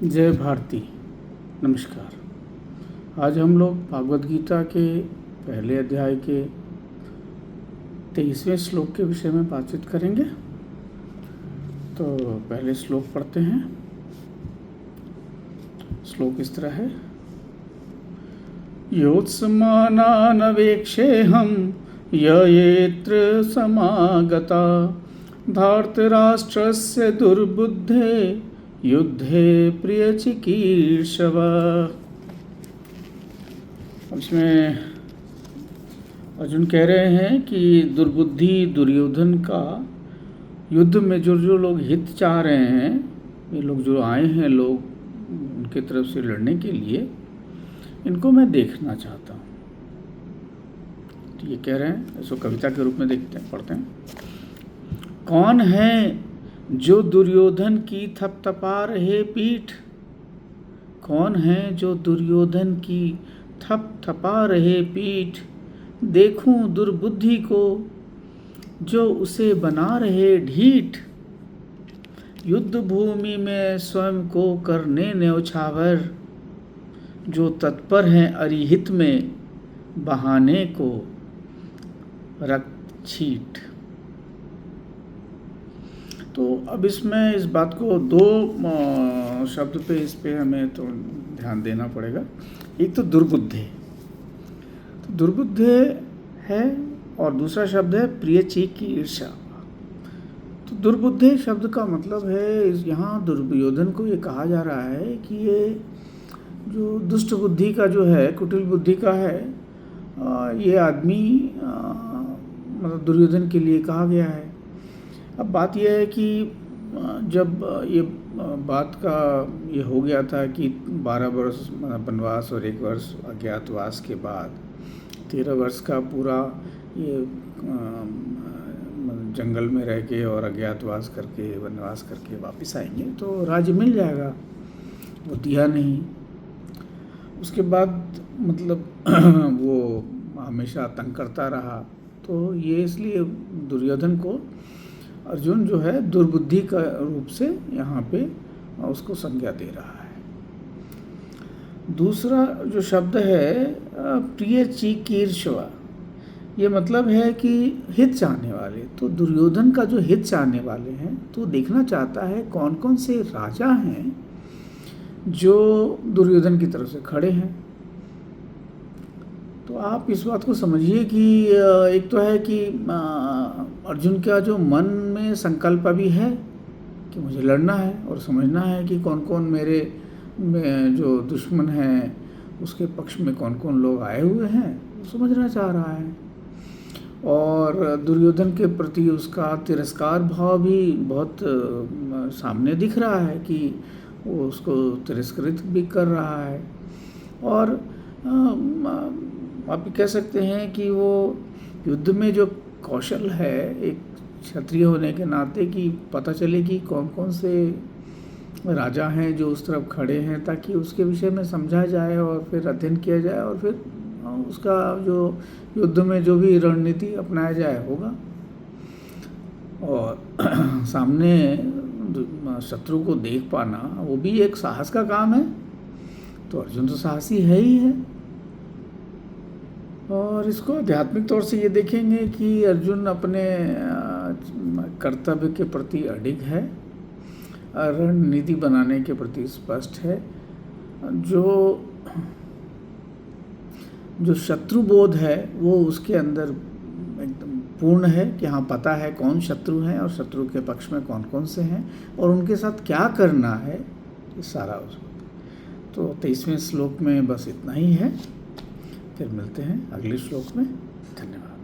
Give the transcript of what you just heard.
जय भारती। नमस्कार। आज हम लोग भागवत गीता के पहले अध्याय के 23वें श्लोक के विषय में बातचीत करेंगे। तो पहले श्लोक पढ़ते हैं। श्लोक इस तरह है। योत्समानानवेक्षेऽहं ययेत्र समागता धार्तराष्ट्रस्य दुर्बुद्धे युद्धे प्रियचिकीर्षव। इसमें अर्जुन कह रहे हैं कि दुर्बुद्धि दुर्योधन का युद्ध में जो लोग हित चाह रहे हैं, ये लोग जो आए हैं लोग उनके तरफ से लड़ने के लिए, इनको मैं देखना चाहता हूँ। तो ये कह रहे हैं, इसको कविता के रूप में देखते हैं, पढ़ते हैं। कौन है जो दुर्योधन की थपथपा रहे पीठ? कौन है जो दुर्योधन की थपथपा रहे पीठ? देखूं दुर्बुद्धि को जो उसे बना रहे ढीठ। युद्ध भूमि में स्वयं को करने न्यौछावर, जो तत्पर हैं अरिहित में बहाने को रक्त छीट। तो अब इसमें इस बात को दो शब्द पे इस पे हमें तो ध्यान देना पड़ेगा। एक तो दुर्बुद्धे, तो दुर्बुद्धे है, और दूसरा शब्द है प्रियचिकीर्षा। तो दुर्बुद्धे शब्द का मतलब है, यहाँ दुर्योधन को ये कहा जा रहा है कि ये जो दुष्ट बुद्धि का जो है, कुटिल बुद्धि का है, ये आदमी मतलब दुर्योधन के लिए कहा गया है। अब बात यह है कि जब ये बात का ये हो गया था कि 12 वर्ष वनवास और 1 वर्ष अज्ञातवास के बाद 13 वर्ष का पूरा ये जंगल में रह के और अज्ञातवास करके वनवास करके वापस आएंगे तो राज्य मिल जाएगा। वो दिया नहीं। उसके बाद मतलब वो हमेशा तंग करता रहा। तो ये इसलिए दुर्योधन को अर्जुन जो है दुर्बुद्धि का रूप से यहाँ पे उसको संज्ञा दे रहा है। दूसरा जो शब्द है प्रियचिकीर्षवा, ये मतलब है कि हित चाहने वाले। तो दुर्योधन का जो हित चाहने वाले हैं, तो देखना चाहता है कौन कौन से राजा हैं जो दुर्योधन की तरफ से खड़े हैं। तो आप इस बात को समझिए कि एक तो है कि अर्जुन का जो मन में संकल्प भी है कि मुझे लड़ना है, और समझना है कि कौन कौन मेरे जो दुश्मन हैं उसके पक्ष में कौन कौन लोग आए हुए हैं, वो समझना चाह रहा है। और दुर्योधन के प्रति उसका तिरस्कार भाव भी बहुत सामने दिख रहा है कि वो उसको तिरस्कृत भी कर रहा है। और आप कह सकते हैं कि वो युद्ध में जो कौशल है, एक क्षत्रिय होने के नाते, कि पता चले कि कौन कौन से राजा हैं जो उस तरफ खड़े हैं, ताकि उसके विषय में समझा जाए और फिर अध्ययन किया जाए और फिर उसका जो युद्ध में जो भी रणनीति अपनाया जाए होगा। और सामने शत्रु को देख पाना वो भी एक साहस का काम है। तो अर्जुन तो साहसी है ही है। और इसको आध्यात्मिक तौर से ये देखेंगे कि अर्जुन अपने कर्तव्य के प्रति अडिग है, रणनीति बनाने के प्रति स्पष्ट है। जो शत्रुबोध है वो उसके अंदर एकदम पूर्ण है कि हाँ, पता है कौन शत्रु हैं और शत्रु के पक्ष में कौन कौन से हैं और उनके साथ क्या करना है, ये सारा उसको। तो 23वें श्लोक में बस इतना ही है। फिर मिलते हैं अगले श्लोक में। धन्यवाद।